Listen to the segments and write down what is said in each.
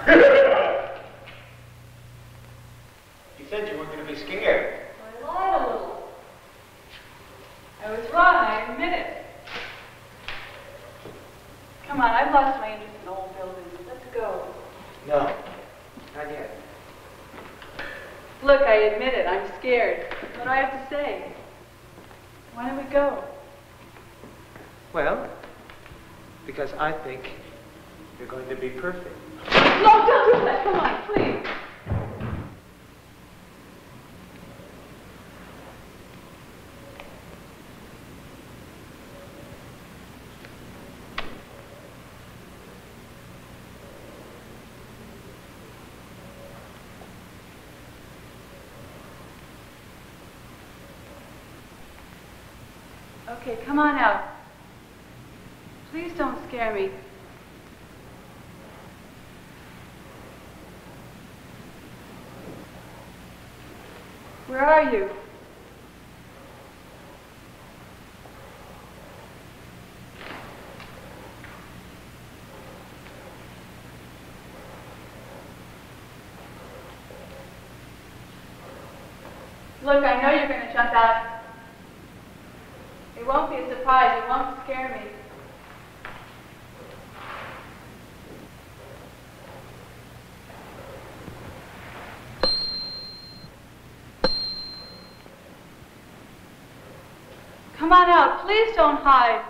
You said you weren't going to be scared. I lied a little. I was wrong, I admit it. Come on, I've lost my interest in old buildings. Let's go. No, not yet. Look, I admit it, I'm scared. What do I have to say? Why don't we go? Well, because I think you're going to be perfect. No, don't do that. Come on, please. Okay, come on out. Please don't scare me. Where are you? Look, I know you're going to jump out. It won't be a surprise. It won't scare me. Come on out. Please don't hide.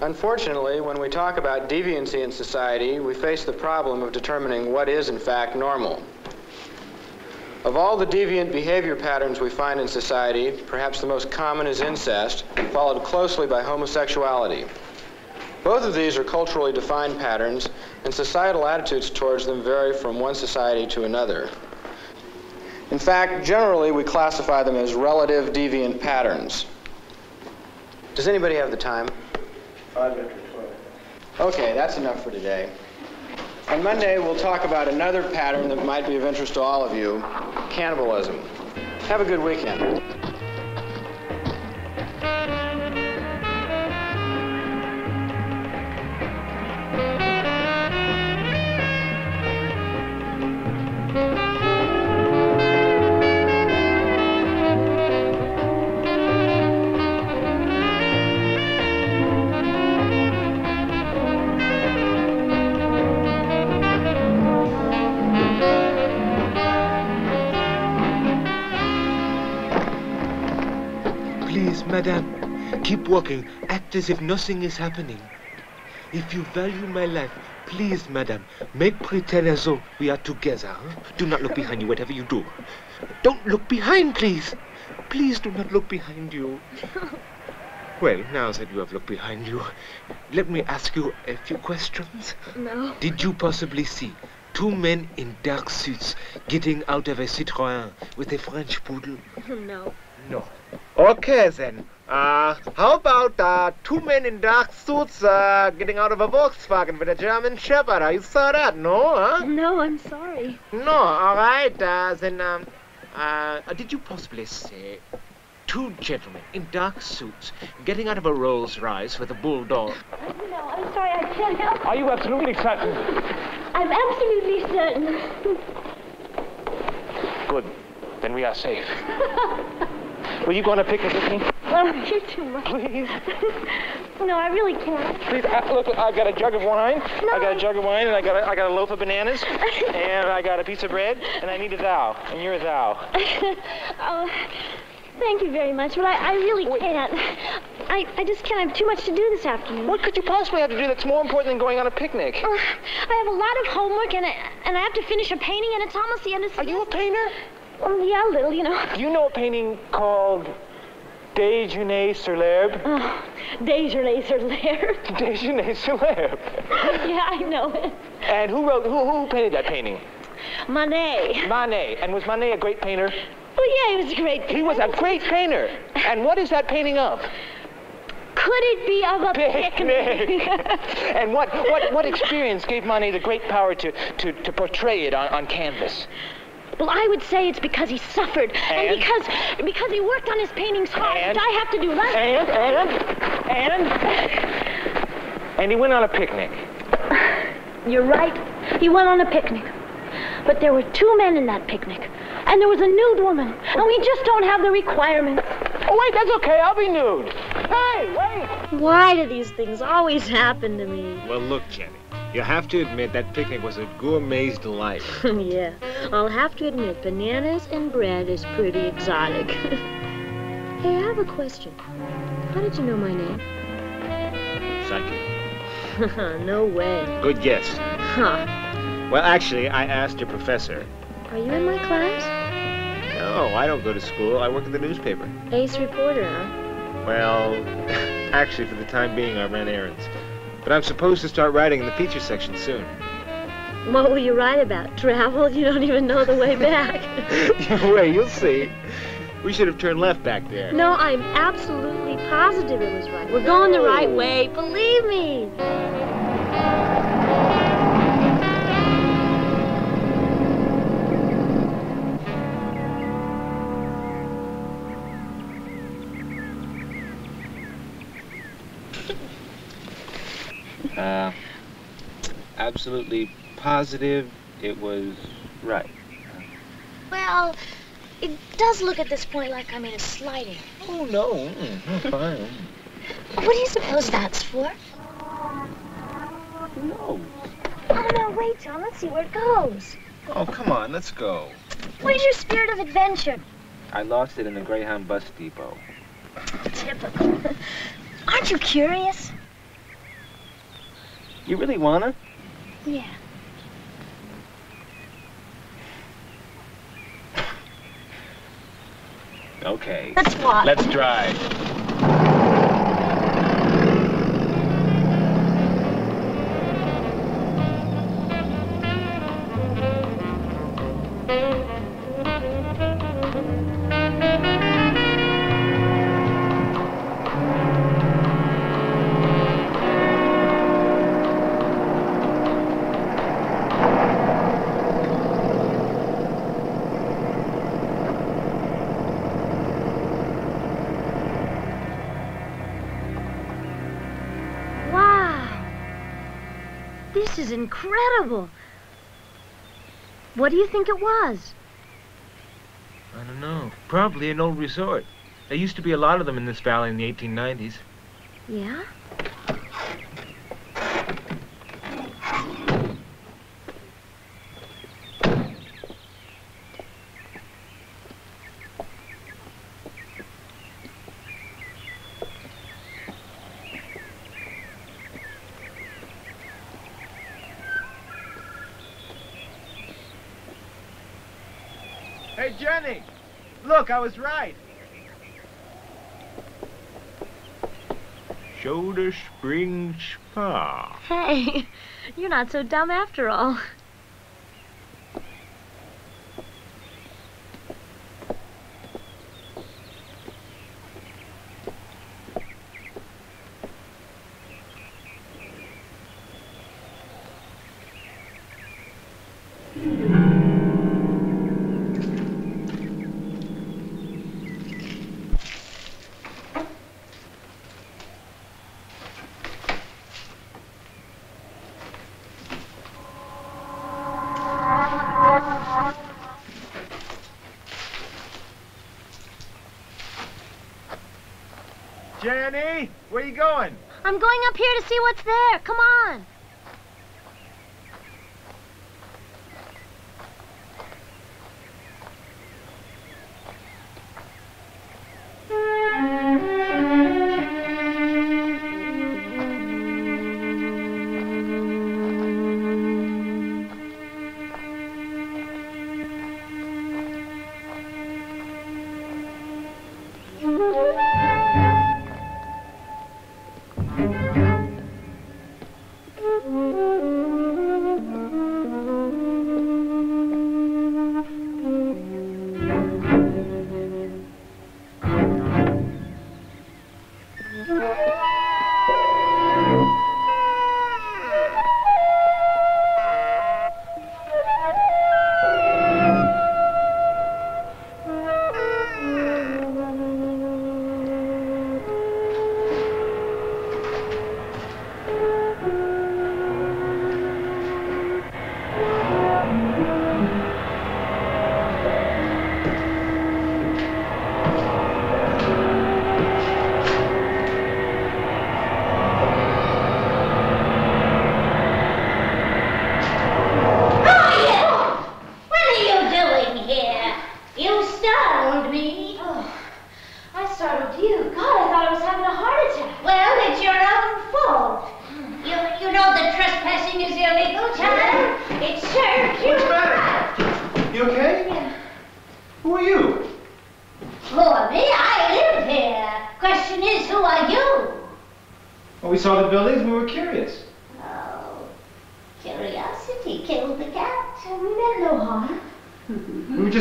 Unfortunately, when we talk about deviancy in society, we face the problem of determining what is, in fact, normal. Of all the deviant behavior patterns we find in society, perhaps the most common is incest, followed closely by homosexuality. Both of these are culturally defined patterns, and societal attitudes towards them vary from one society to another. In fact, generally, we classify them as relative deviant patterns. Does anybody have the time? 5 after 12. Okay, that's enough for today. On Monday, we'll talk about another pattern that might be of interest to all of you, cannibalism. Have a good weekend. Madame, keep walking. Act as if nothing is happening. If you value my life, please, madame, make pretend as though we are together. Huh? Do not look behind you, whatever you do. Don't look behind, please. Please do not look behind you. Well, now that you have looked behind you, let me ask you a few questions. No. Did you possibly see 2 men in dark suits getting out of a Citroën with a French poodle? No. No. Okay, then. How about 2 men in dark suits getting out of a Volkswagen with a German Shepherd? You saw that, no? Huh? No, I'm sorry. No, all right. Then, did you possibly see 2 gentlemen in dark suits getting out of a Rolls-Royce with a bulldog? No, I'm sorry, I can't help. Are you absolutely certain? I'm absolutely certain. Good. Then we are safe. Will you go on a picnic with me? Oh, you're too much. Please. No, I really can't. Please, look, I've got a jug of wine. No. I got a jug of wine, and I got a loaf of bananas, and I got a piece of bread, and I need a thou, and you're a thou. Oh, thank you very much, but I really can't. I just can't. I have too much to do this afternoon. What could you possibly have to do that's more important than going on a picnic? I have a lot of homework, and I have to finish a painting, and it's almost the end of the Are you a painter? Yeah, a little, you know. Do you know a painting called Déjeuner sur l'herbe? Oh, Déjeuner sur l'herbe. Déjeuner sur l'herbe. Yeah, I know it. And who painted that painting? Monet. Manet. And was Manet a great painter? Oh, yeah, he was a great painter. He was a great painter. And what is that painting of? Could it be of a picnic? And what experience gave Manet the great power to portray it on canvas? Well, I would say it's because he suffered. And because he worked on his paintings hard, which I have to do. And he went on a picnic. You're right. He went on a picnic. But there were 2 men in that picnic. And there was a nude woman. And we just don't have the requirements. Oh, wait, that's okay. I'll be nude. Hey, wait. Why do these things always happen to me? Well, look, Jenny. You have to admit that picnic was a gourmet's delight. Yeah, I'll have to admit bananas and bread is pretty exotic. Hey, I have a question. How did you know my name? Psychic. No way. Good guess. Huh. Well, actually, I asked your professor. Are you in my class? No, I don't go to school. I work at the newspaper. Ace reporter, huh? Well, actually, for the time being, I ran errands. But I'm supposed to start writing in the feature section soon. What will you write about? Travel? You don't even know the way back. Wait, you'll see. We should have turned left back there. No, I'm absolutely positive it was right. We're going the right way. Believe me. Absolutely positive it was right. Well, it does look at this point like I made a sliding. Oh, no. Fine. What do you suppose that's for? No. Oh, no, wait, Tom. Let's see where it goes. Oh, come on, let's go. Where's your spirit of adventure? I lost it in the Greyhound bus depot. Typical. Aren't you curious? You really wanna? Yeah. Okay. Let's walk. Let's drive. This is incredible. What do you think it was? I don't know. Probably an old resort. There used to be a lot of them in this valley in the 1890s. Yeah? Hey, Jenny! Look, I was right. Shoulder Spring Spa. Hey, you're not so dumb after all. Jenny, where you going? I'm going up here to see what's there. Come on.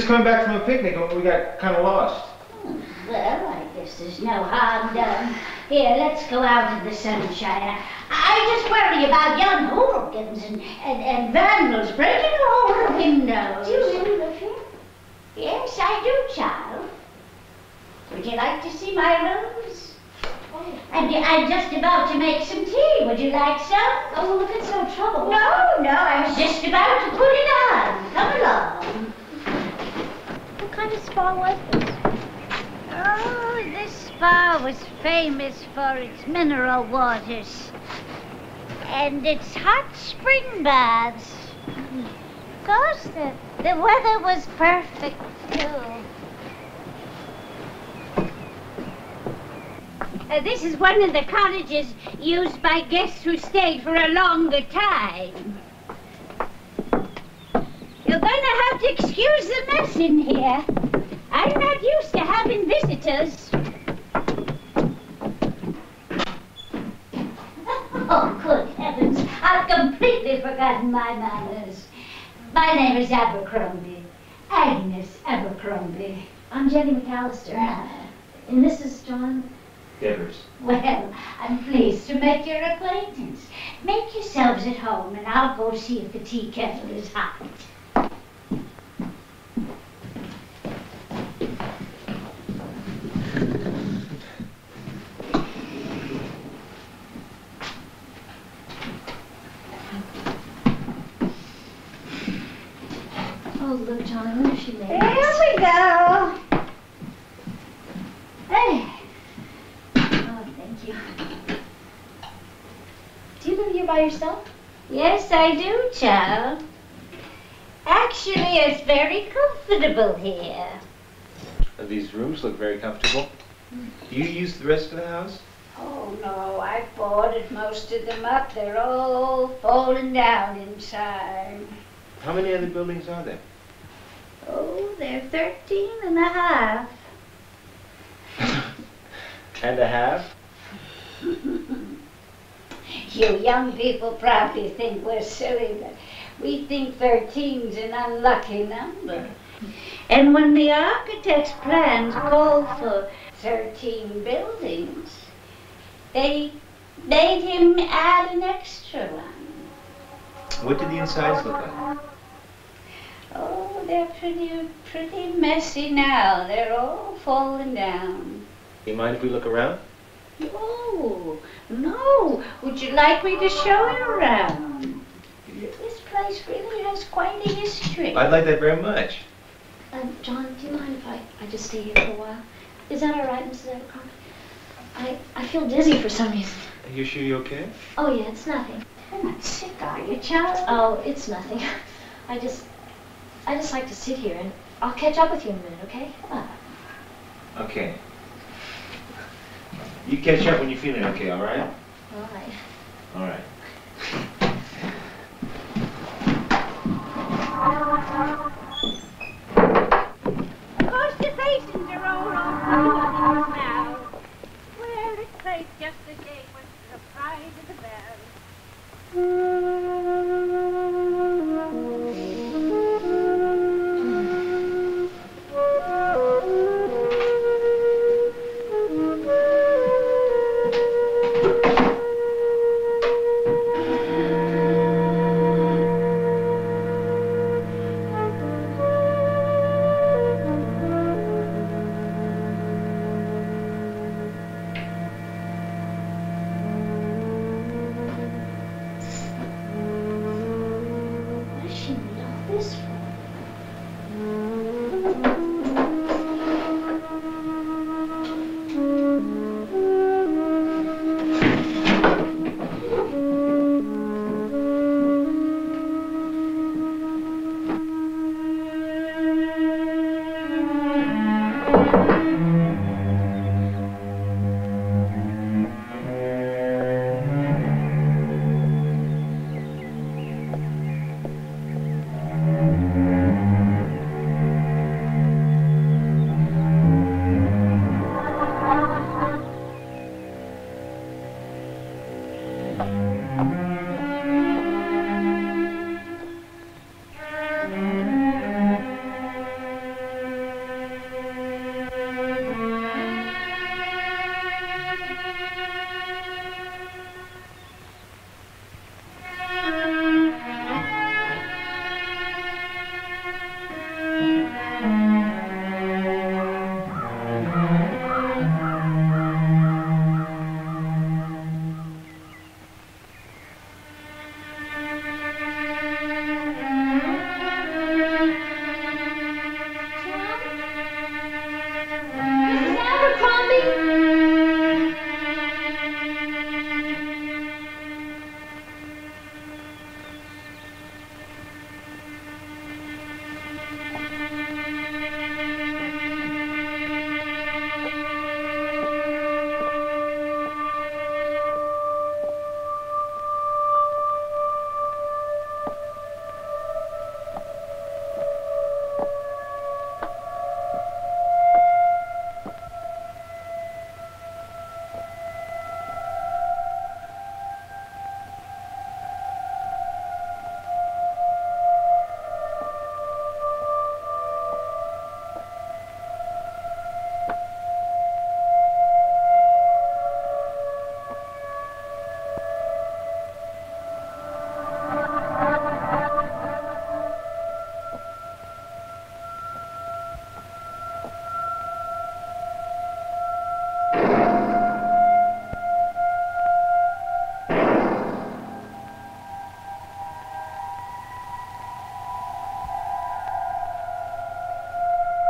Coming back from a picnic and we got kind of lost. Well, I guess there's no harm done. Here, let's go out in the sunshine. I just worry about young hooligans and vandals breaking all the windows. Do you really live here? Yes, I do, child. Would you like to see my rooms? Oh. I'm just about to make some tea. Would you like some? Oh, well, if it's no trouble. No, I was just about to put it on. Come along. What kind of spa was this? Oh, this spa was famous for its mineral waters and its hot spring baths. Of course, the weather was perfect, too. This is one of the cottages used by guests who stayed for a longer time. You're going to have to excuse the mess in here. I'm not used to having visitors. Oh, good heavens. I've completely forgotten my manners. My name is Abercrombie. Agnes Abercrombie. I'm Jenny McAllister. And this is John Devers. Well, I'm pleased to make your acquaintance. Make yourselves at home, and I'll go see if the tea kettle is hot. Oh, look, John, I wonder if she made it. There we go. Hey. Oh, thank you. Do you live here by yourself? Yes, I do, child. Actually, it's very comfortable here. These rooms look very comfortable. Do you use the rest of the house? Oh, no, I boarded most of them up. They're all falling down inside. How many other buildings are there? Oh, they're 13 and a half. And a half? You young people probably think we're silly, but we think 13's an unlucky number. And when the architect's plans called for 13 buildings, they made him add an extra one. What do the insides look like? Oh, they're pretty messy now. They're all falling down. Do you mind if we look around? Oh, no. Would you like me to show you around? This place really has quite a history. I'd like that very much. John, do you mind if I just stay here for a while? Is that all right, Mrs. Abercrombie? I feel dizzy for some reason. Are you sure you're okay? Oh, yeah, it's nothing. You're not sick, are you, child? Oh, it's nothing. I just like to sit here, and I'll catch up with you in a minute, okay? Okay. You catch up when you're feeling okay, all right? All right. All right. Push your face in the road on now. Well, it plays just the same when the pride of the bell. What does she need all this for?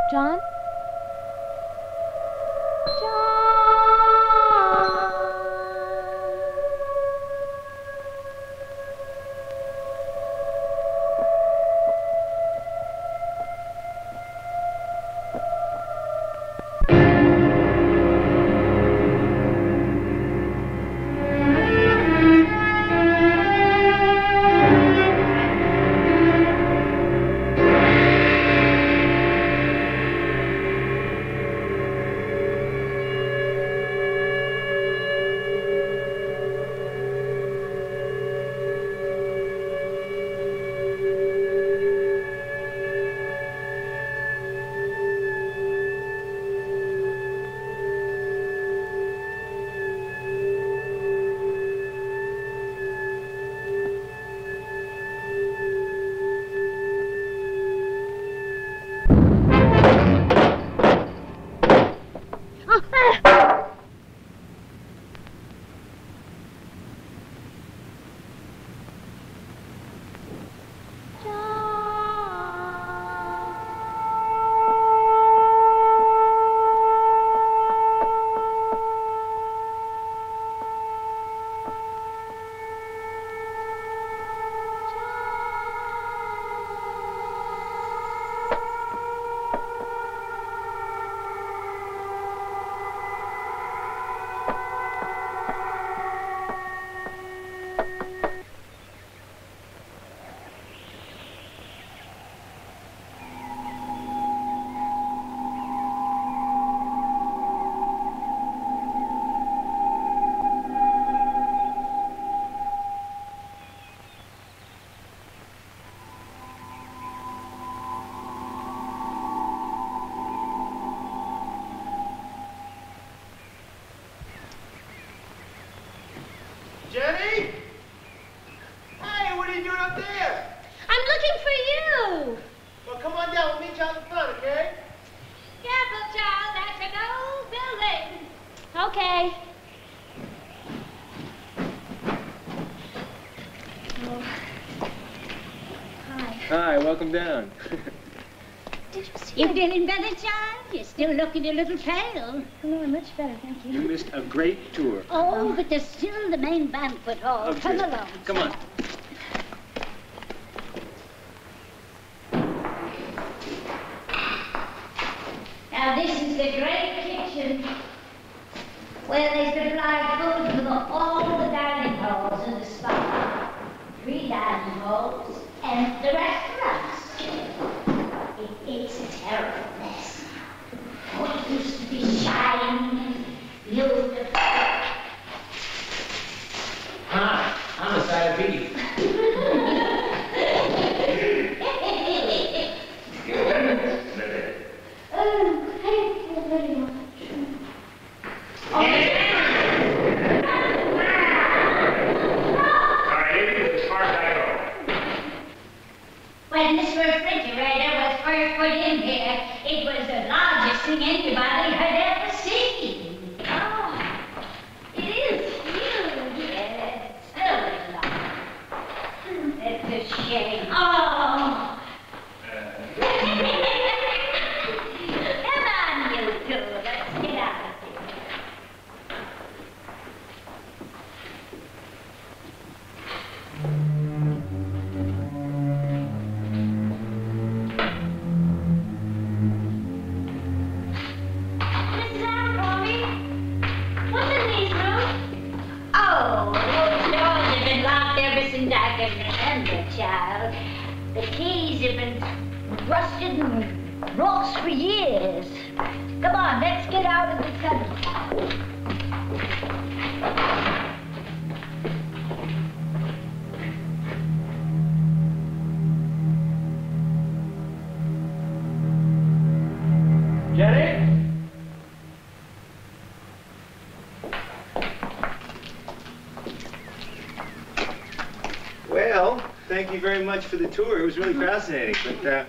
John? Okay. Oh. Hi. Hi, welcome down. Did you see You feeling better, child? You're still looking a little pale. No, I'm much better, thank you. You missed a great tour. Oh, but there's still the main banquet hall. Okay. Come along. Come on. Now, this is the great kitchen where they supply food for all the dining halls in the spa. 3 dining halls and the restaurants. It's a terrible mess. Oh, it used to be shining and beautiful. Hi, I'm a side of beef. Oh, thank you very much. When this refrigerator was first put in here, it was the largest thing anybody had ever seen. Oh, it is huge. Yes, so large. That's a shame. Oh. Come on, you two. Let's get out of here. Mrs. Abercrombie, what's in these rooms? Oh, those doors have been locked ever since I can remember, child. The keys have been rusted and lost for years. Come on, let's get out of the sunshine. Jenny? Well, thank you very much for the tour. It was really fascinating. But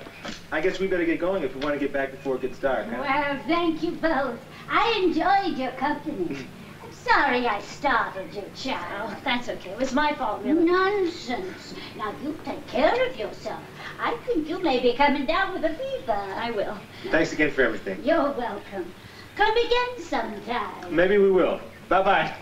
I guess we better get going if we want to get back before it gets dark. Huh? Well, thank you both. I enjoyed your company. I'm sorry I startled you, child. That's okay. It was my fault, really. Nonsense. Now, you take care of yourself. I think you may be coming down with a fever. I will. Thanks again for everything. You're welcome. Come again sometime. Maybe we will. Bye-bye.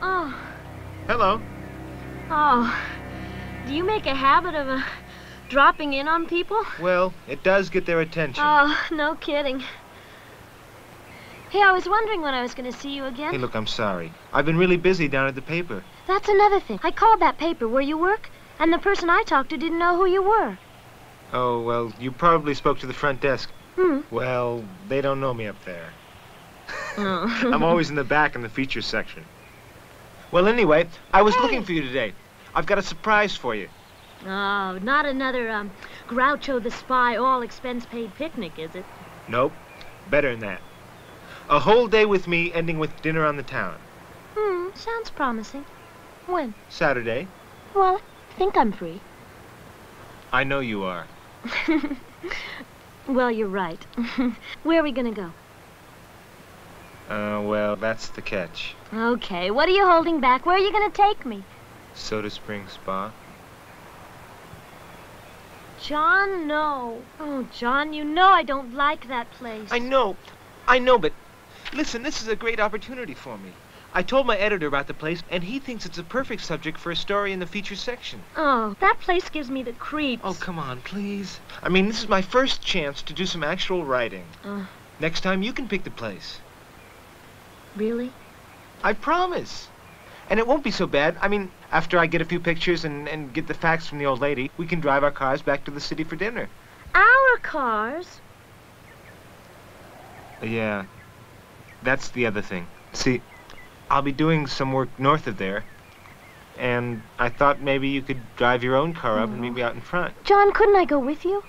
Oh. Hello. Oh. Do you make a habit of dropping in on people? Well, it does get their attention. Oh, no kidding. Hey, I was wondering when I was going to see you again. Hey, look, I'm sorry. I've been really busy down at the paper. That's another thing. I called that paper where you work, and the person I talked to didn't know who you were. Oh, well, you probably spoke to the front desk. Hmm. Well, they don't know me up there. Oh. I'm always in the back in the features section. Well, anyway, I was looking for you today. I've got a surprise for you. Oh, not another, Groucho the Spy all-expense-paid picnic, is it? Nope. Better than that. A whole day with me, ending with dinner on the town. Sounds promising. When? Saturday. Well, I think I'm free. I know you are. Well, you're right. Where are we gonna go? Well, that's the catch. Okay, what are you holding back? Where are you gonna take me? Soda Springs Spa. John, no. Oh, John, you know I don't like that place. I know, but listen, this is a great opportunity for me. I told my editor about the place, and he thinks it's a perfect subject for a story in the feature section. Oh, that place gives me the creeps. Oh, come on, please. I mean, this is my first chance to do some actual writing. Next time, you can pick the place. Really? I promise. And it won't be so bad. I mean, after I get a few pictures and get the facts from the old lady, we can drive our cars back to the city for dinner. Our cars? Yeah. That's the other thing. See, I'll be doing some work north of there, and I thought maybe you could drive your own car up and meet me out in front. John, couldn't I go with you?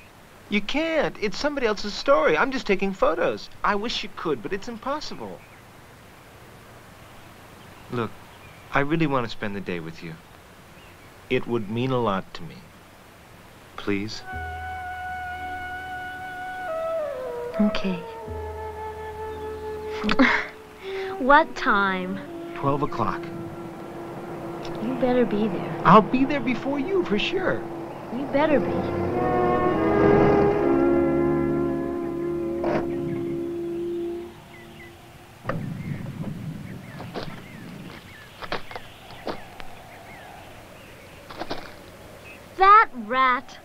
You can't. It's somebody else's story. I'm just taking photos. I wish you could, but it's impossible. Look, I really want to spend the day with you. It would mean a lot to me. Please? Okay. What time? 12 o'clock. You better be there. I'll be there before you, for sure. You better be. That rat.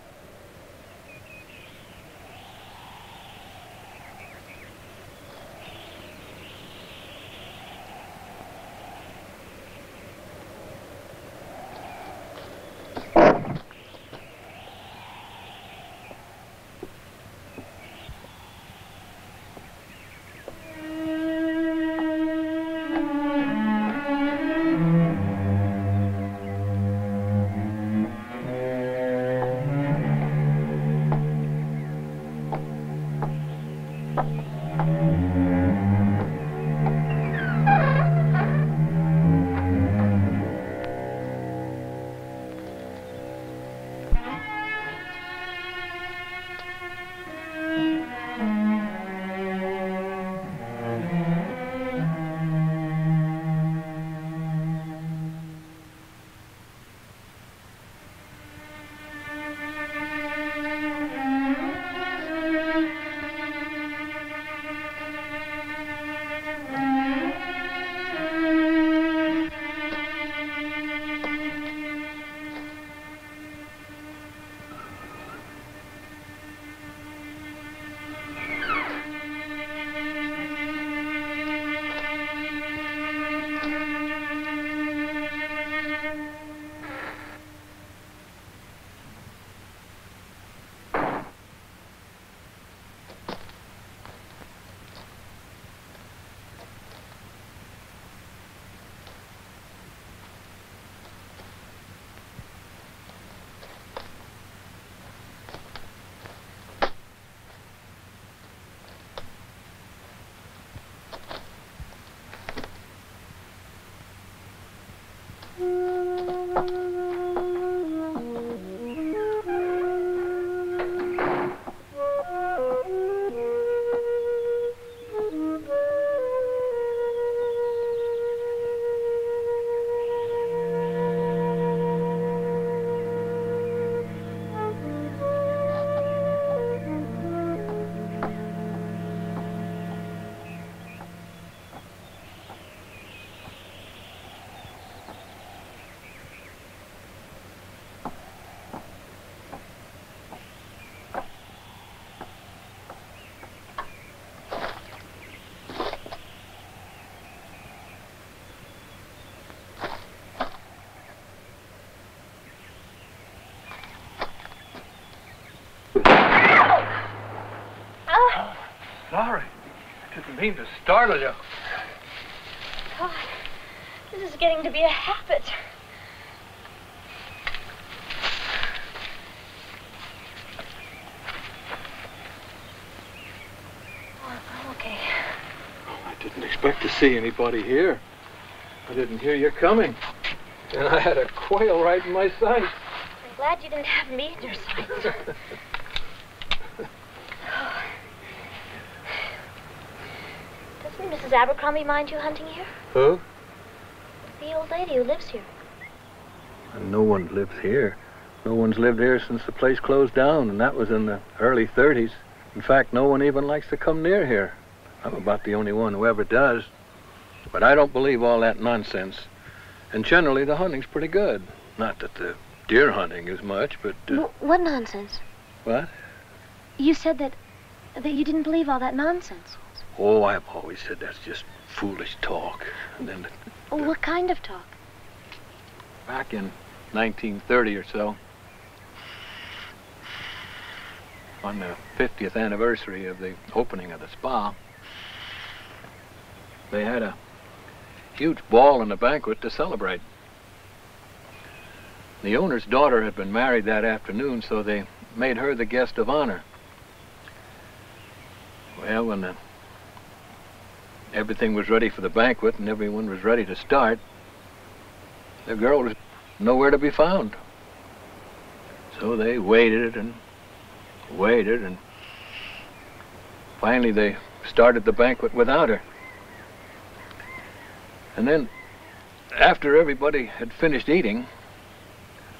Laurie, I didn't mean to startle you. God, this is getting to be a habit. Oh, okay. I didn't expect to see anybody here. I didn't hear you coming. And I had a quail right in my sight. I'm glad you didn't have me in your sight. Doesn't Mrs. Abercrombie mind you hunting here? Who? The old lady who lives here. No one lives here. No one's lived here since the place closed down, and that was in the early 30s. In fact, no one even likes to come near here. I'm about the only one who ever does. But I don't believe all that nonsense. And generally, the hunting's pretty good. Not that the deer hunting is much, but... What nonsense? What? You said that you didn't believe all that nonsense. Oh, I've always said that's just foolish talk. And then... What kind of talk? Back in 1930 or so, on the 50th anniversary of the opening of the spa, they had a huge ball and a banquet to celebrate. The owner's daughter had been married that afternoon, so they made her the guest of honor. Well, when everything was ready for the banquet and everyone was ready to start, the girl was nowhere to be found. So they waited and waited, and finally they started the banquet without her. And then, after everybody had finished eating,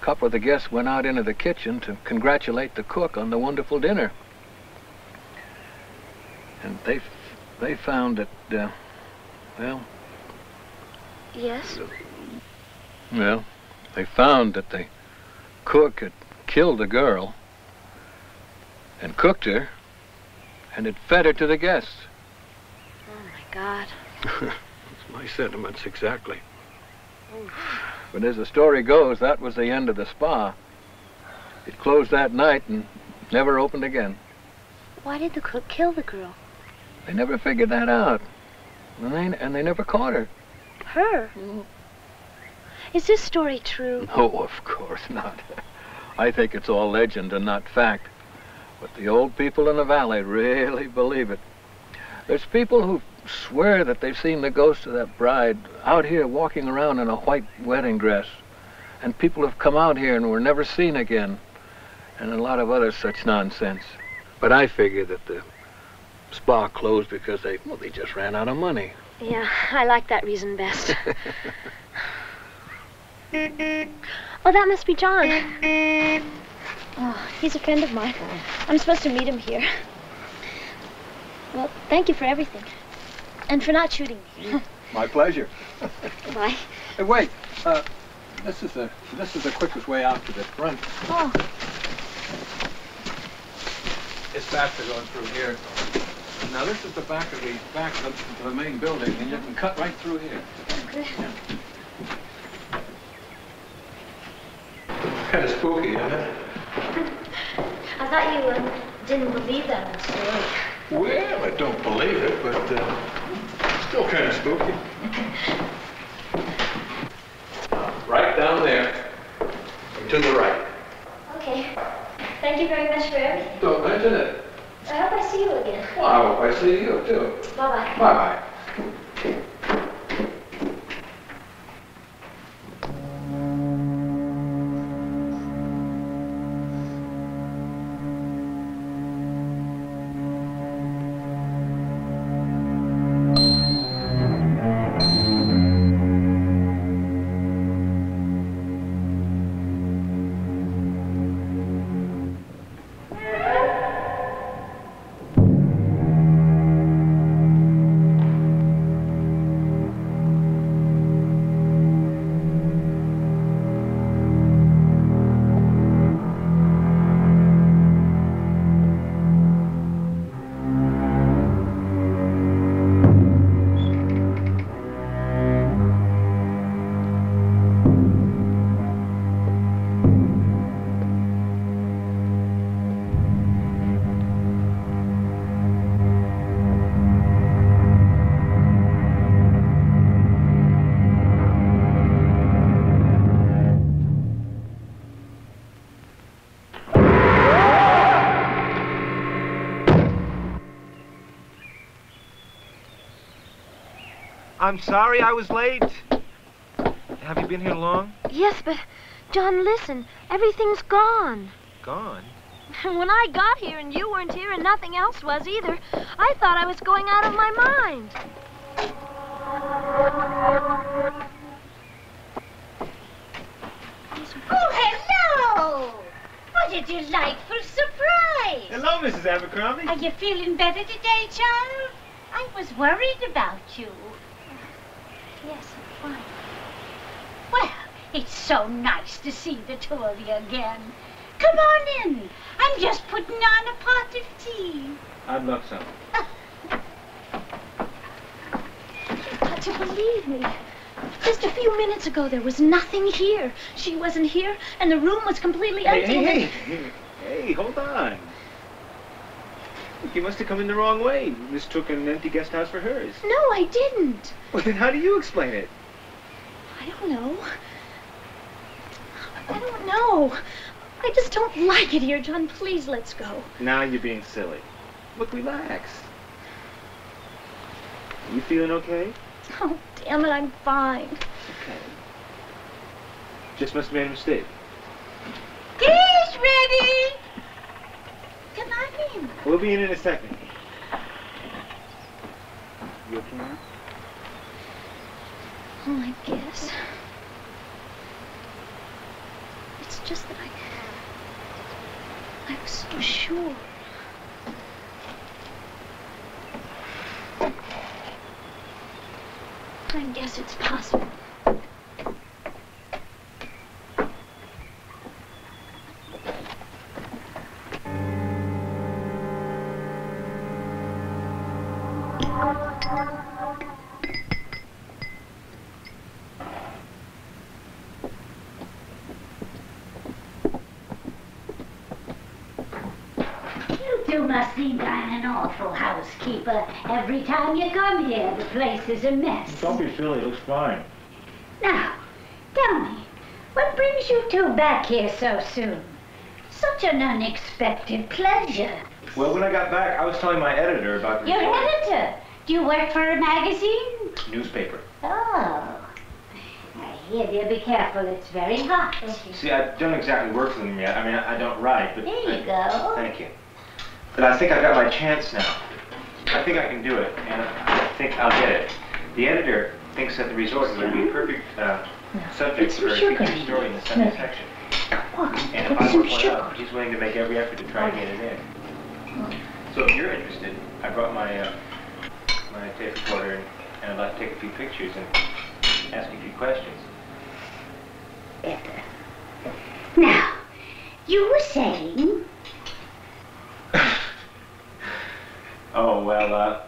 a couple of the guests went out into the kitchen to congratulate the cook on the wonderful dinner. And they found that, well... Yes? Well, they found that the cook had killed the girl and cooked her and had fed her to the guests. Oh, my God. That's my sentiments, exactly. But as the story goes, that was the end of the spa. It closed that night and never opened again. Why did the cook kill the girl? They never figured that out. And they never caught her. Her? Is this story true? No, of course not. I think it's all legend and not fact. But the old people in the valley really believe it. There's people who swear that they've seen the ghost of that bride out here walking around in a white wedding dress. And people have come out here and were never seen again. And a lot of other such nonsense. But I figure that the spa closed because they just ran out of money. Yeah, I like that reason best. Oh, that must be John. Oh, he's a friend of mine. I'm supposed to meet him here. Well, thank you for everything. And for not shooting me. My pleasure. Bye. Hey, wait. This is the quickest way out to the front. Oh. It's faster going through here. Now this is the back of the main building, and you can cut right through here. Okay. Yeah. Kind of spooky, isn't it? I thought you didn't believe that story. Well, I don't believe it, but still kind of spooky. Right down there, and to the right. Okay. Thank you very much for everything. Don't mention it. I hope I see you again. Well, I hope I see you, too. Bye-bye. Bye-bye. I'm sorry I was late. Have you been here long? Yes, but, John, listen. Everything's gone. Gone? When I got here and you weren't here and nothing else was either, I thought I was going out of my mind. Oh, hello! What a delightful surprise! Hello, Mrs. Abercrombie. Are you feeling better today, Charles? I was worried about you. Yes, I'm fine. Well, it's so nice to see the two of you again. Come on in. I'm just putting on a pot of tea. I'd love some. You've got to believe me. Just a few minutes ago, there was nothing here. She wasn't here, and the room was completely empty. Hey, hold on. You must have come in the wrong way. Mistook an empty guest house for hers. No, I didn't. Well, then how do you explain it? I don't know. I don't know. I just don't like it here, John. Please, let's go. Now you're being silly. Look, relax. You feeling okay? Oh, damn it, I'm fine. Okay. Just must have made a mistake. Tea's ready. Come on in. We'll be in a second. You okay now? Oh, I guess. It's just that I was so sure. I guess it's possible. You must think I'm an awful housekeeper. Every time you come here, the place is a mess. Don't be silly, it looks fine. Now, tell me, what brings you two back here so soon? Such an unexpected pleasure. Well, when I got back, I was telling my editor about the Your editor? Do you work for a magazine? newspaper. Oh. Now, here, dear, be careful. It's very hot. See, I don't exactly work for them yet. I mean, I don't write, but... There you go. Thank you. But I think I've got my chance now. I think I can do it, and I think I'll get it. The editor thinks that the resort would be a perfect subject for a feature story in the Sunday section. And if I work one up, he's willing to make every effort to try and get it in. So if you're interested, I brought my my tape recorder, and I'd like to take a few pictures and ask you a few questions. Now, you were saying... Oh, well,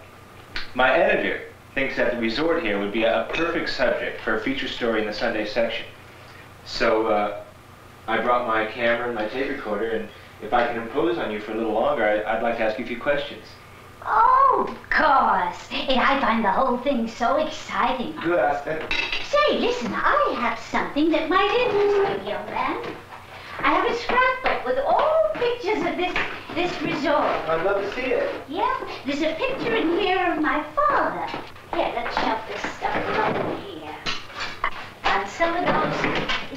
my editor thinks that the resort here would be a perfect subject for a feature story in the Sunday section. So, I brought my camera and my tape recorder, and if I can impose on you for a little longer, I'd like to ask you a few questions. Oh, of course. And I find the whole thing so exciting. Good, Say, listen, I have something that might interest you, young man. I have a scrapbook with all pictures of this resort. I'd love to see it. Yeah, there's a picture in here of my father. Here, let's shove this stuff over here. And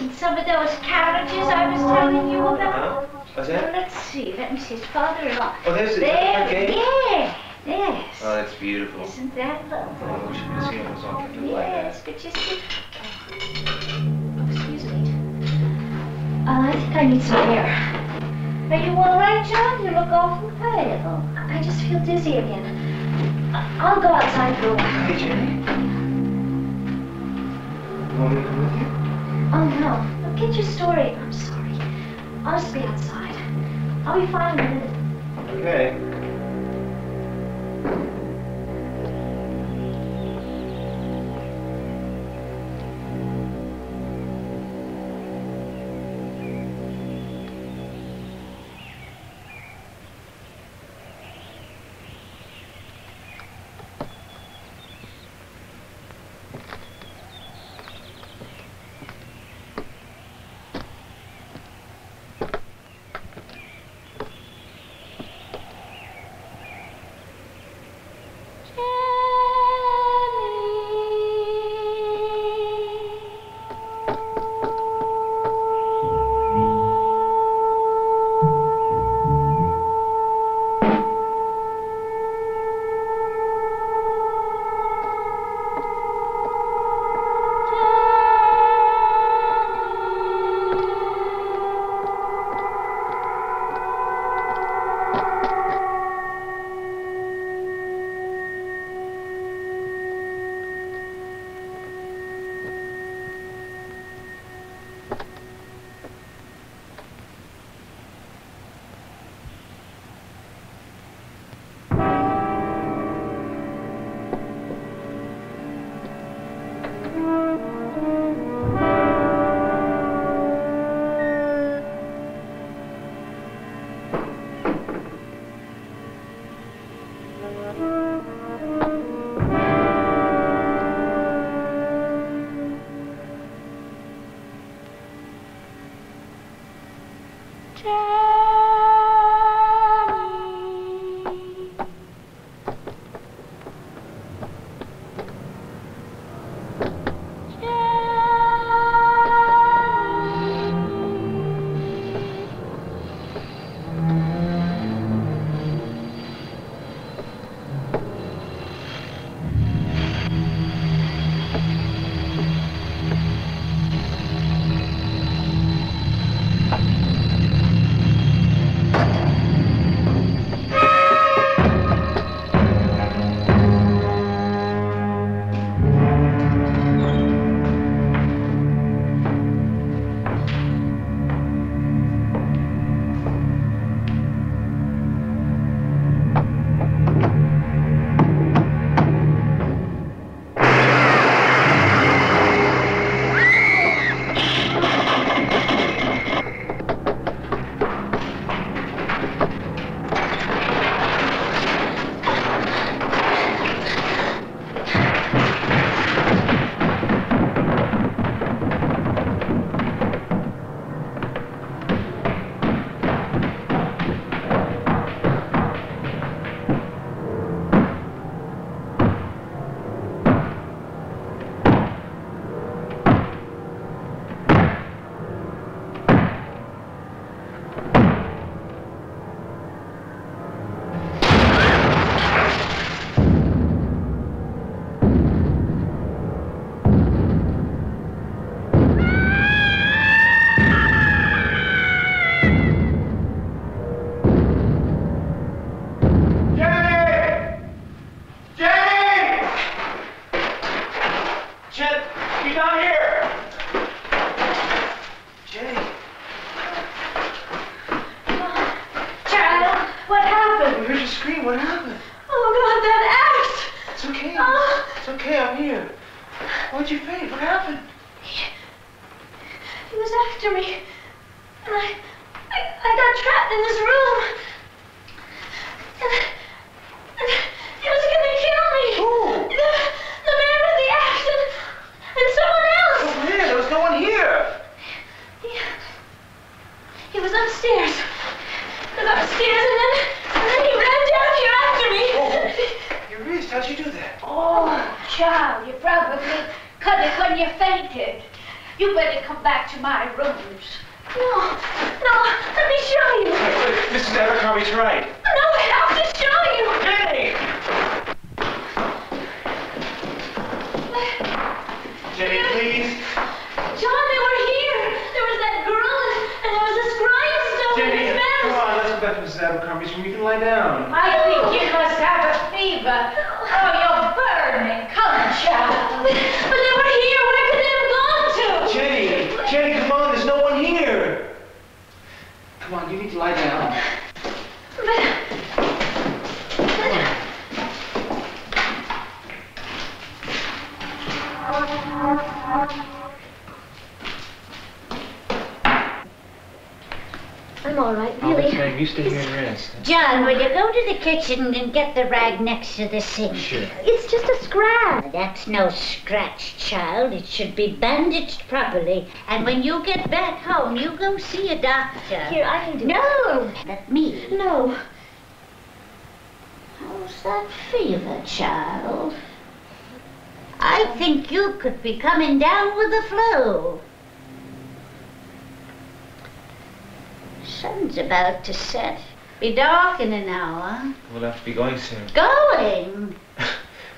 in some of those carriages I was telling you about. What's that? Well, let's see, his father-in-law. Oh, there's the There, yeah, yes. Oh, that's beautiful. Isn't that lovely? I wish you could have seen it was all kept like Yes, that. but you see... Excuse me. I think I need some air. Are you all right, John? You look awful pale. I just feel dizzy again. I'll go outside for a while. Hey, Jenny. Want me to come with you? Oh, no. Get your story. I'm sorry. I'll just be outside. I'll be fine in a minute. Okay. John, will you go to the kitchen and get the rag next to the sink? Sure. It's just a scratch. That's no scratch, child. It should be bandaged properly. And when you get back home, you go see a doctor. Here, I can do it. No, not me. No. How's that fever, child? I think you could be coming down with the flu. Sun's about to set. Be dark in an hour. We'll have to be going soon. Going?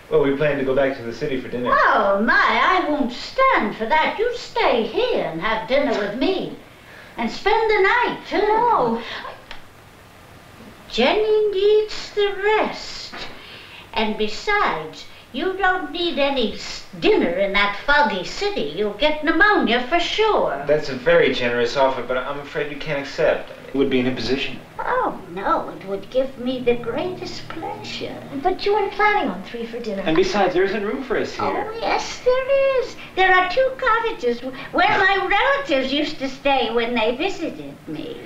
Well, we plan to go back to the city for dinner. Oh, my, I won't stand for that. You stay here and have dinner with me. And spend the night, too. No. Jenny needs the rest. And besides, you don't need any dinner in that foggy city. You'll get pneumonia for sure. That's a very generous offer, but I'm afraid we can't accept. It would be an imposition. Oh, no, it would give me the greatest pleasure. But you weren't planning on 3 for dinner. And besides, there isn't room for us here. Oh, yes, there is. There are 2 cottages where my relatives used to stay when they visited me.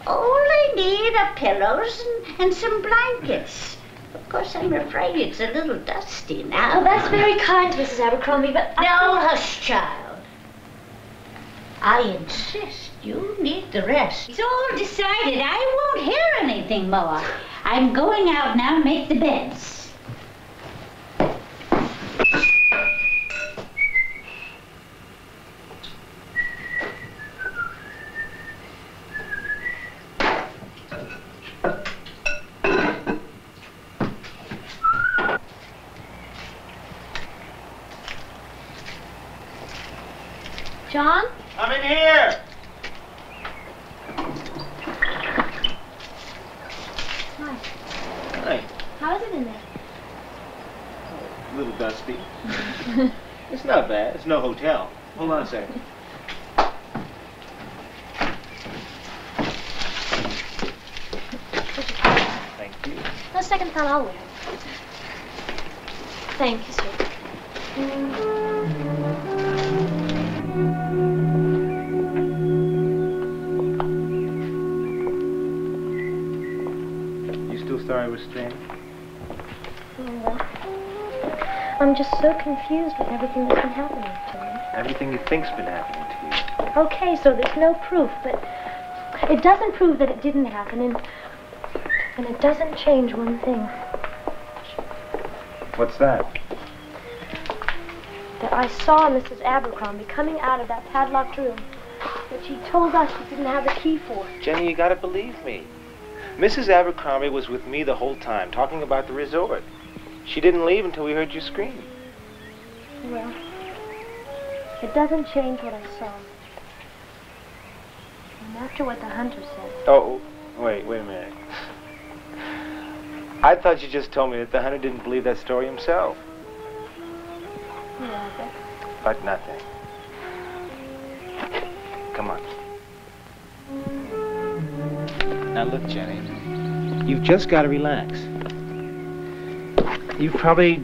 All I need are pillows and some blankets. Of course, I'm afraid it's a little dusty now. Well, that's very kind, Mrs. Abercrombie, but No, hush, child. I insist. You need the rest. It's all decided. I won't hear anything more. I'm going out now and make the beds. John? I'm in here. Hi. Hi. How is it in there? A little dusty. It's not bad. It's no hotel. Hold on a second. Thank you. On a second thought, I'll wear it. Thank you, sir. Sorry we're staying. Well, I'm just so confused with everything that's been happening to me. Everything you think's been happening to you. Okay, so there's no proof, but it doesn't prove that it didn't happen, and it doesn't change one thing. What's that? That I saw Mrs. Abercrombie coming out of that padlocked room that she told us she didn't have the key for. Jenny, you gotta believe me. Mrs. Abercrombie was with me the whole time, talking about the resort. She didn't leave until we heard you scream. Well, it doesn't change what I saw. And after what the hunter said... Oh, wait a minute. I thought you just told me that the hunter didn't believe that story himself. Yeah, But nothing. Come on. Now look, Jenny, you've just got to relax. You've probably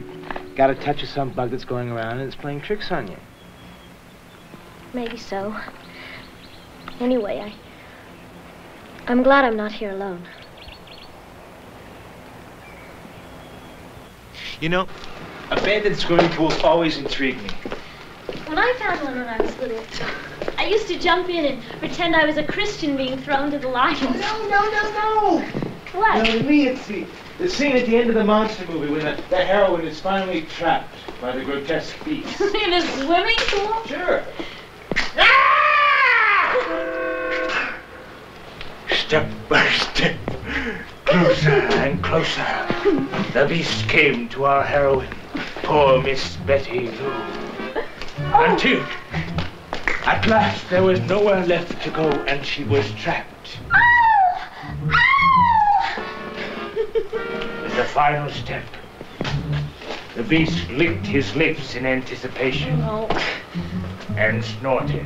got a touch of some bug that's going around and it's playing tricks on you. maybe so. Anyway, I'm glad I'm not here alone. You know, abandoned swimming pools always intrigue me. When I found one when I was little, I used to jump in and pretend I was a Christian being thrown to the lions. No! What? No, to me it's the scene at the end of the monster movie when the heroine is finally trapped by the grotesque beast. In a swimming pool? Sure. Step by step, closer and closer, the beast came to our heroine, poor Miss Betty Lou. Until, at last, there was nowhere left to go, and she was trapped. With the final step, the beast licked his lips in anticipation and snorted.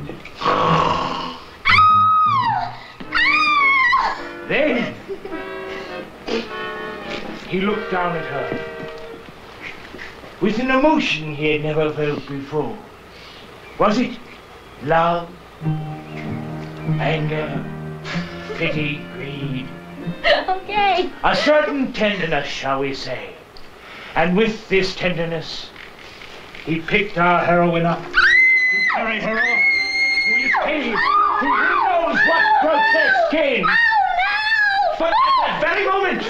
Then, he looked down at her with an emotion he had never felt before. Was it love, anger, pity, greed? Okay. A certain tenderness, shall we say. And with this tenderness, he picked our heroine up to carry her off to his cave, to who knows what grotesque game. But at that very moment,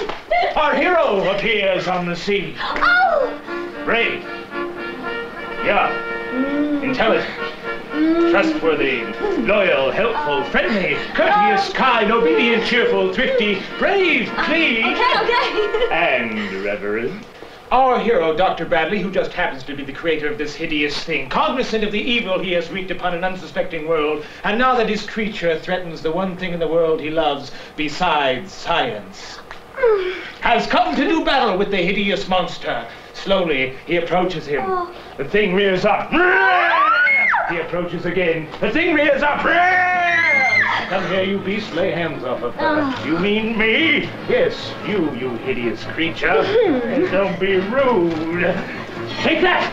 our hero appears on the scene. Brave, young, intelligent, trustworthy, loyal, helpful, friendly, courteous, kind, obedient, cheerful, thrifty, brave, clean, Okay. and reverent. Our hero, Dr. Bradley, who just happens to be the creator of this hideous thing, cognizant of the evil he has wreaked upon an unsuspecting world, and now that his creature threatens the one thing in the world he loves besides science, has come to do battle with the hideous monster. Slowly, he approaches him. The thing rears up. He approaches again. The thing rears up. Come here, you beast. Lay hands off of her. You mean me? Yes, you hideous creature. And don't be rude. Take that!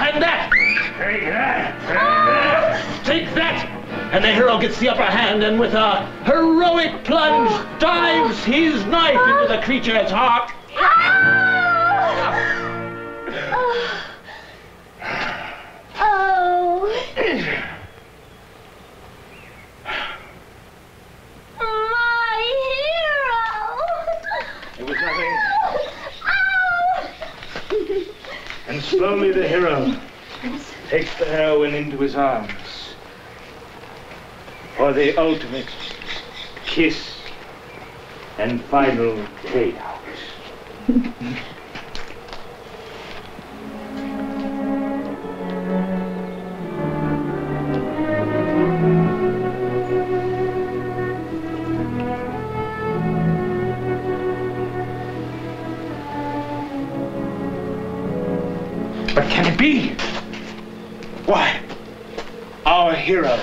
And that! Take that! And that! Take that! And the hero gets the upper hand and with a heroic plunge dives his knife into the creature's heart. Slowly the hero takes the heroine into his arms for the ultimate kiss and final payout. But can it be? Why, our hero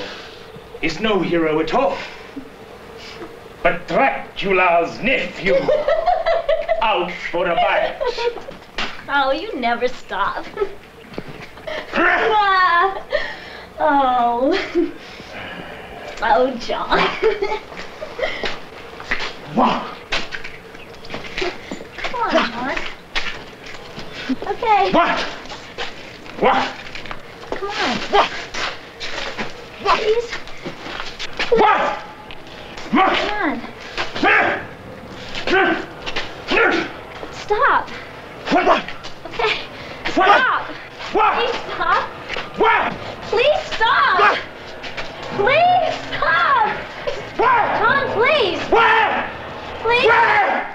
is no hero at all, but Dracula's nephew out for a bite. Oh, you never stop. Ah. Oh. Oh, John. What? Come on, John. Okay. What? What? Come on. What? What? Please. What? What? Come on. Stop. What? Okay. What? Stop. What? Please stop. What? Please stop. What? Please stop. What? John, please. What? Please. What?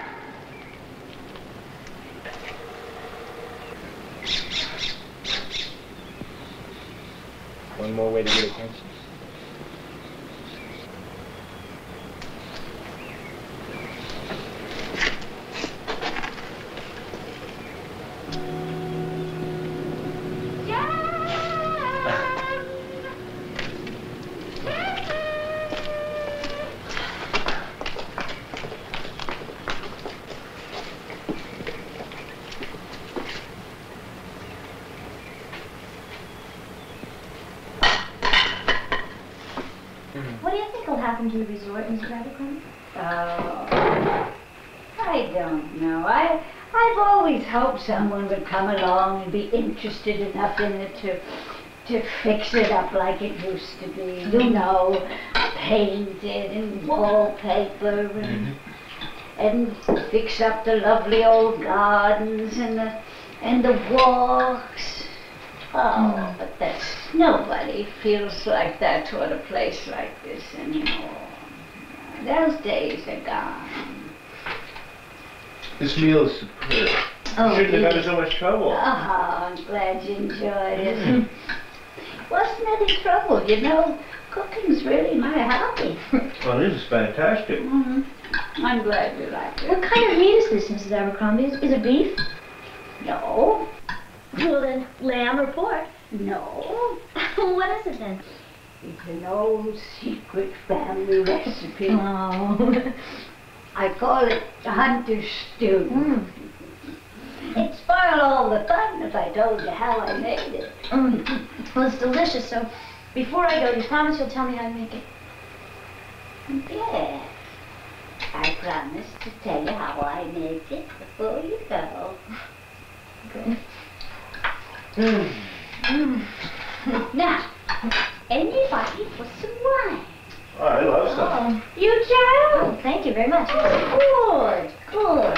One more way to get attention. What do you think will happen to the resort, Mr. Abercrombie? Oh, I don't know. I've always hoped someone would come along and be interested enough in it to fix it up like it used to be. You know, paint it and wallpaper and fix up the lovely old gardens and the walks. Oh, but nobody feels like that toward a place like this anymore. Those days are gone. This meal is superb. Oh, Shouldn't have had so much trouble. Oh, I'm glad you enjoyed it. Wasn't any trouble, you know. Cooking's really my hobby. Well, this is fantastic. I'm glad you liked it. What kind of meat is this, Mrs. Abercrombie? Is it beef? No. Well, then, lamb or pork? No. What is it then? It's an old secret family recipe. Oh. I call it hunter's stew. It'd spoil all the fun if I told you how I made it. Well, it's delicious, so before I go, you promise you'll tell me how to make it? Yes. I promise to tell you how I make it before you go. Good. Now, anybody for some wine? Oh, I love some. You, child? Oh, thank you very much. Good, good.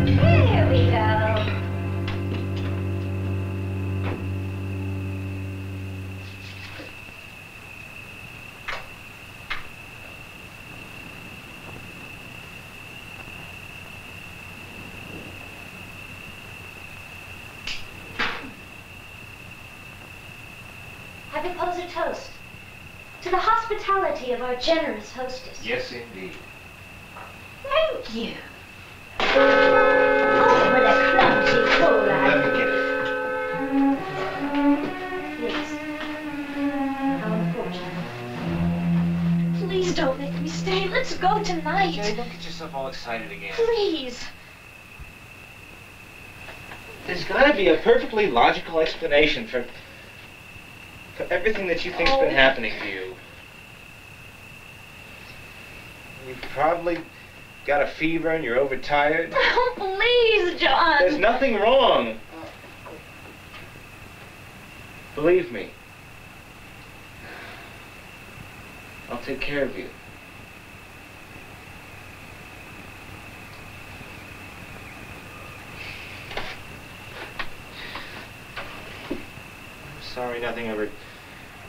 Here we go. I propose a toast to the hospitality of our generous hostess. Yes, indeed. Thank you. Oh, what a clumsy fool I Let am. me get it. Please. How unfortunate. Please don't make me stay. Let's go tonight. Jerry, don't get yourself all excited again. Please. There's got to be a perfectly logical explanation for... for everything that you think's been happening to you. You've probably got a fever and you're overtired. Oh, please, John. There's nothing wrong. Believe me. I'll take care of you. I'm sorry nothing ever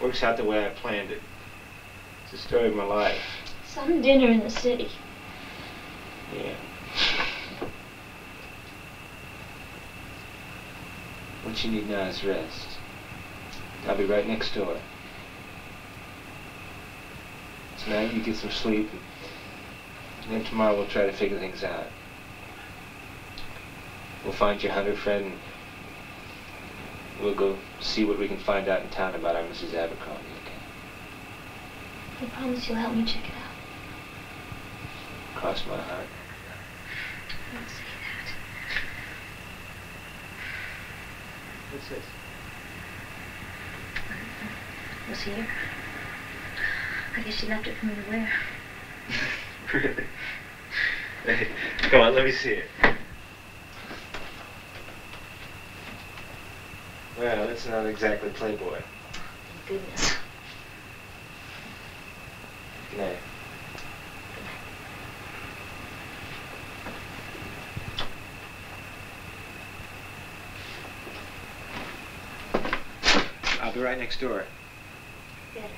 works out the way I planned it. It's the story of my life. Some dinner in the city. Yeah. What you need now is rest. I'll be right next door. Tonight you get some sleep, and then tomorrow we'll try to figure things out. We'll find your hunter friend, and we'll go see what we can find out in town about our Mrs. Abercrombie, okay? You promise you'll help me check it out? Cross my heart. Don't say that. What's this? It was here. I guess she left it for me to wear. Really? Hey, come on, let me see it. Well, it's not exactly Playboy. Thank goodness. Good night. I'll be right next door. Better.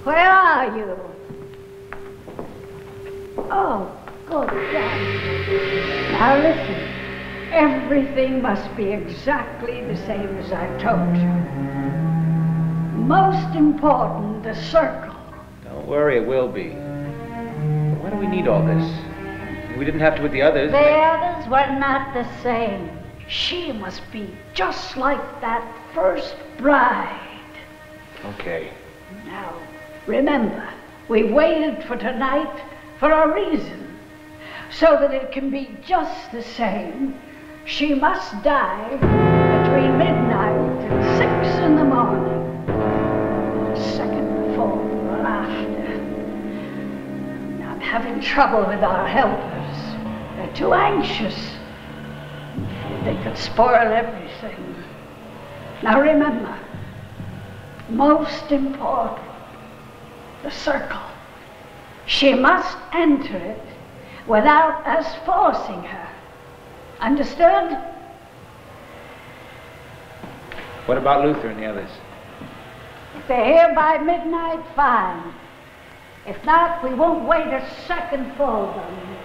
Where are you? Oh, good God. Now listen, everything must be exactly the same as I told you. Most important, the circle. Don't worry, it will be. But why do we need all this? We didn't have to with the others. The others were not the same. She must be just like that first bride. Okay. Now, remember, we waited for tonight for a reason, so that it can be just the same. She must die between midnight and 6 in the morning, a second before or after. I'm having trouble with our helpers. They're too anxious. They could spoil everything. Now remember, most important, the circle. She must enter it without us forcing her. Understood? What about Luther and the others? If they're here by midnight, fine. If not, we won't wait a second for them.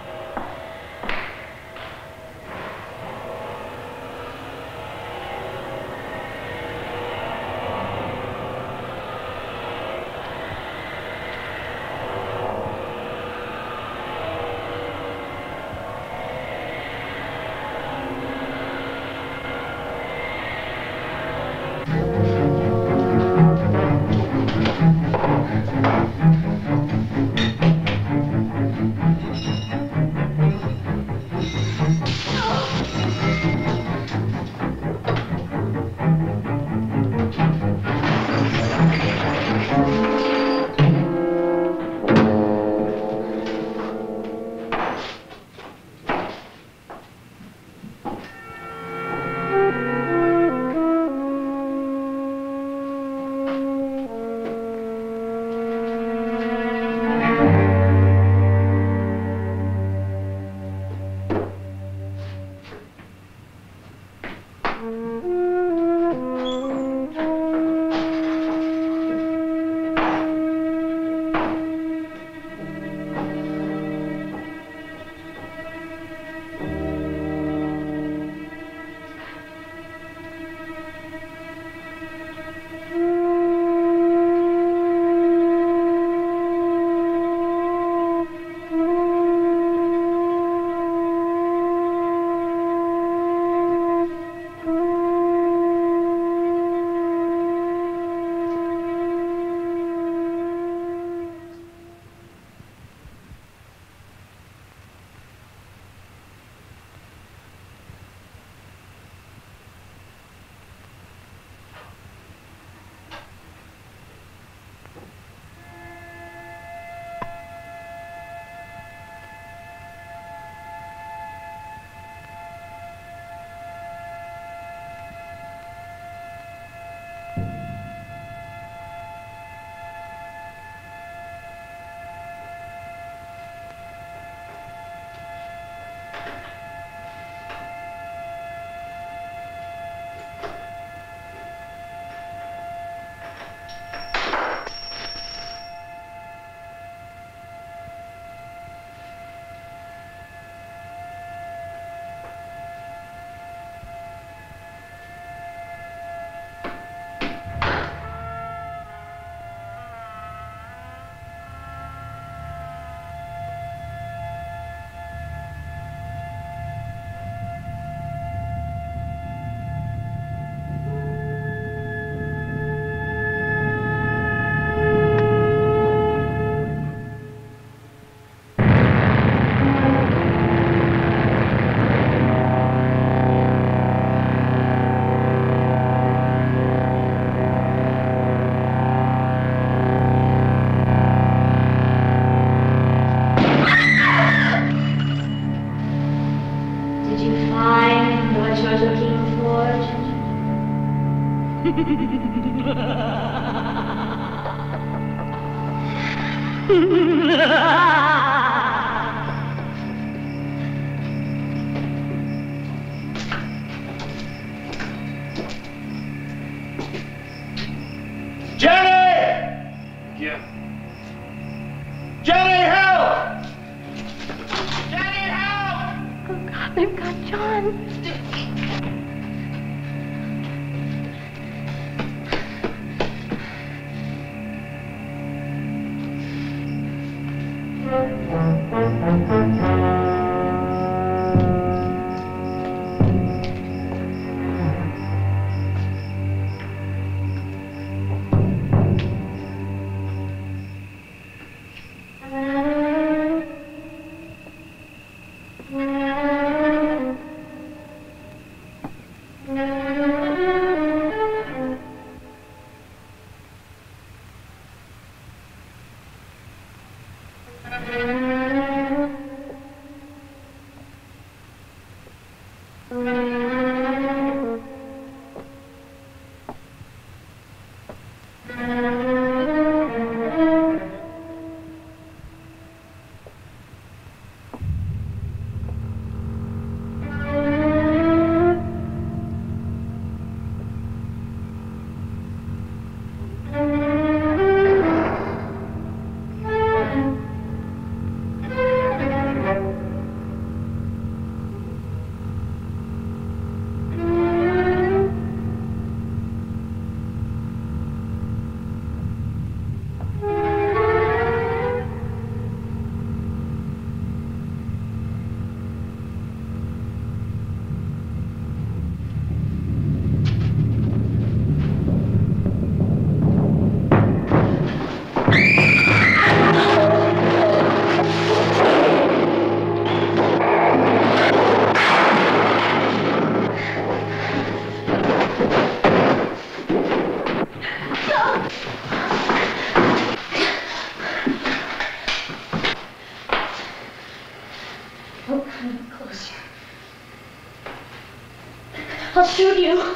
I'll shoot you.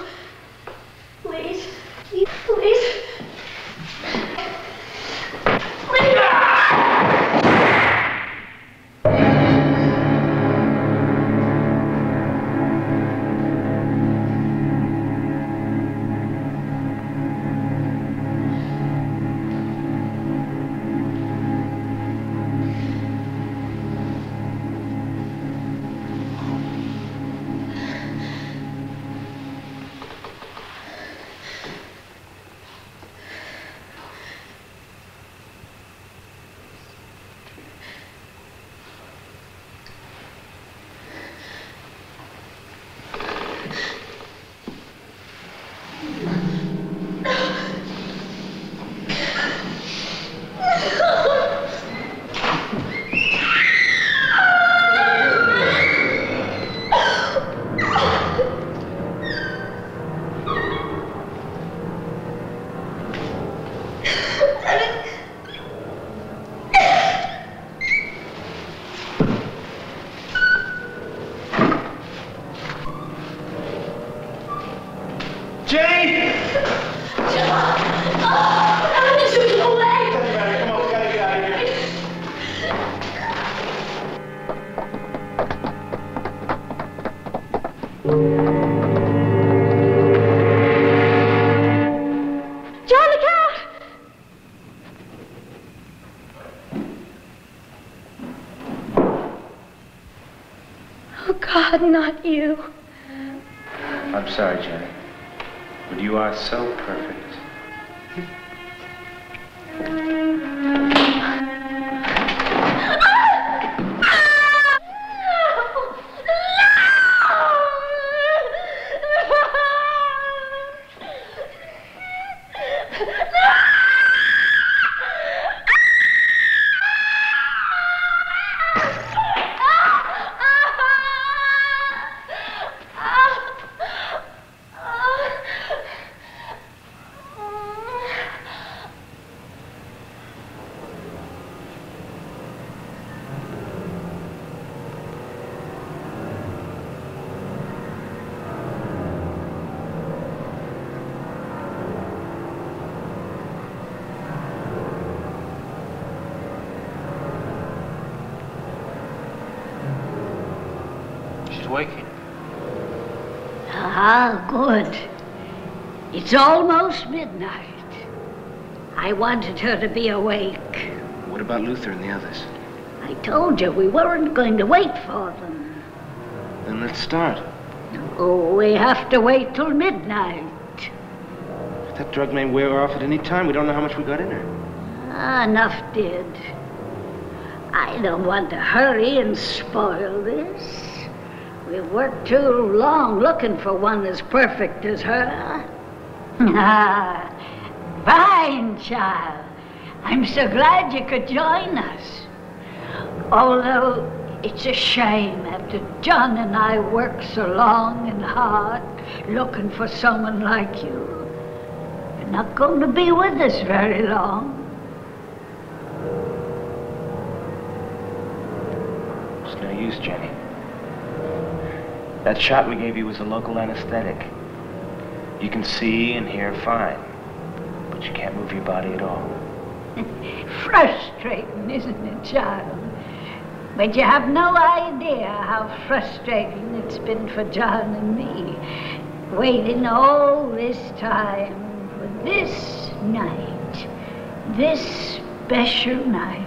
Please. Please. Please. God, not you. I'm sorry, Jenny, but you are so perfect. Waking. Ah, good. It's almost midnight. I wanted her to be awake. What about Luther and the others? I told you we weren't going to wait for them. Then let's start. Oh, we have to wait till midnight. That drug may wear off at any time. We don't know how much we got in her. Ah, enough did. I don't want to hurry and spoil this. We've worked too long looking for one as perfect as her. Ah, fine, child. I'm so glad you could join us. Although it's a shame after John and I worked so long and hard looking for someone like you. You're not going to be with us very long. It's no use, Jenny. That shot we gave you was a local anesthetic. You can see and hear fine, but you can't move your body at all. Frustrating, isn't it, child? But you have no idea how frustrating it's been for John and me, waiting all this time for this night, this special night.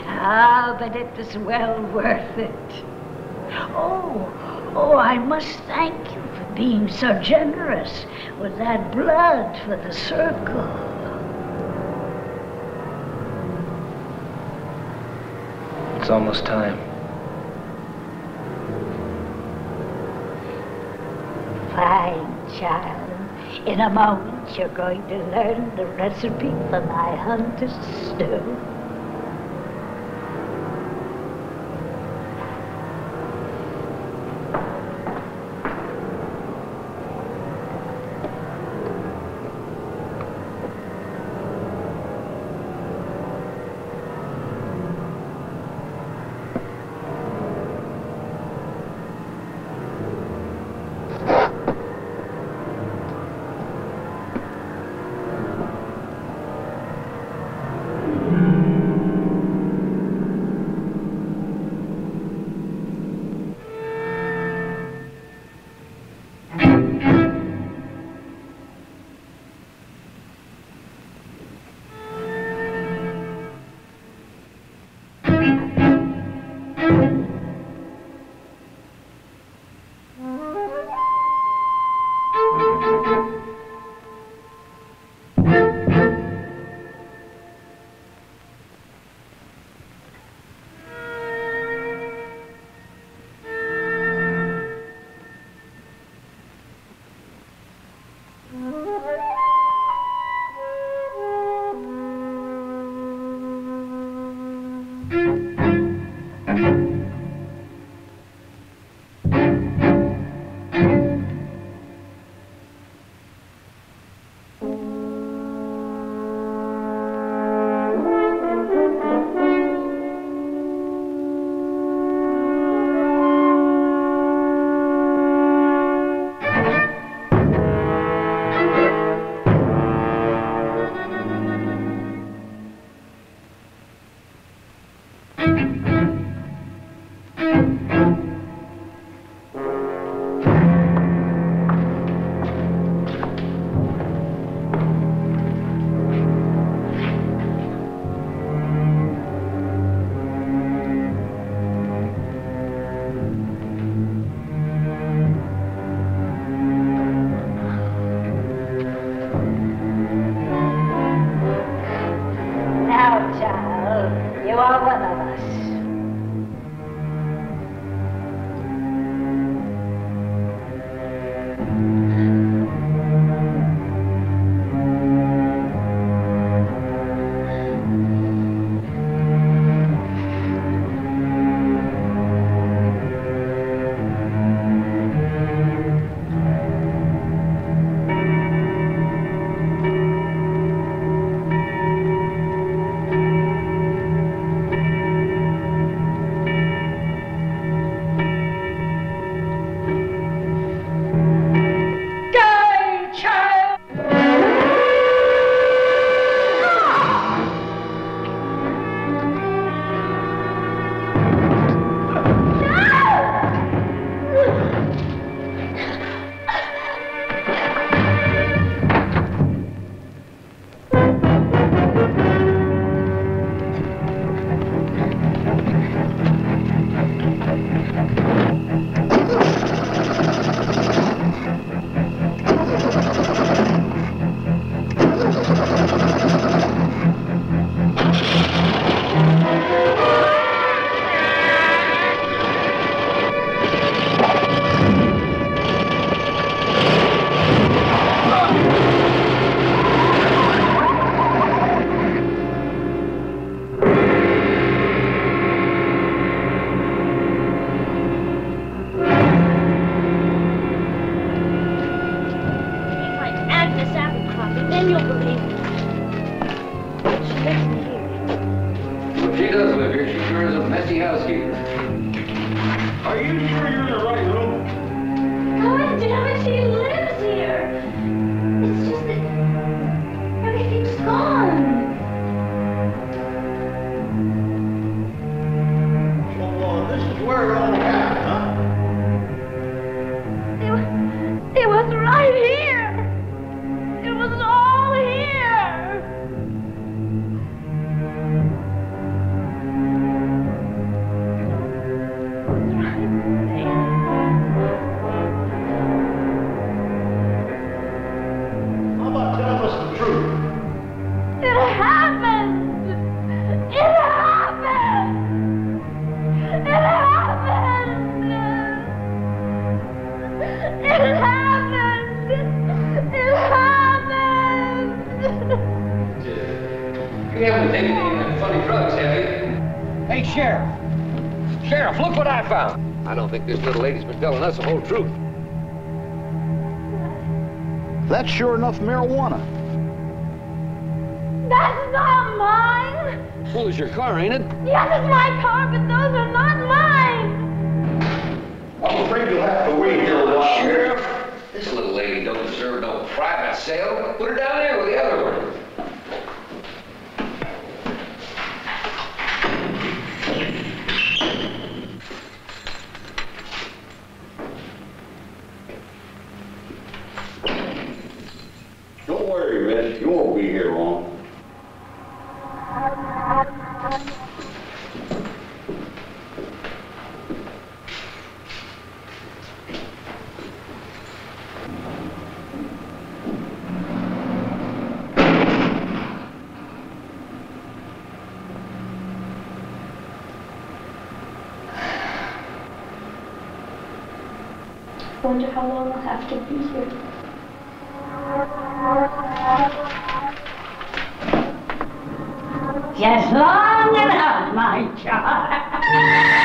Ah, but it was well worth it. Oh, I must thank you for being so generous with that blood for the circle. It's almost time. Fine, child. In a moment, you're going to learn the recipe for my hunter's stew. you are one of us. This little lady's been telling us the whole truth. That's sure enough marijuana. That's not mine. Well, it's your car, ain't it? Yes, it's my car, but those are not mine. I'm afraid you'll have to wait here a while. Sheriff, this little lady don't deserve no private sale. Put her down there with the other one. Don't worry, miss. You won't be here long. I wonder how long I'll have to be here. Just long enough, my child.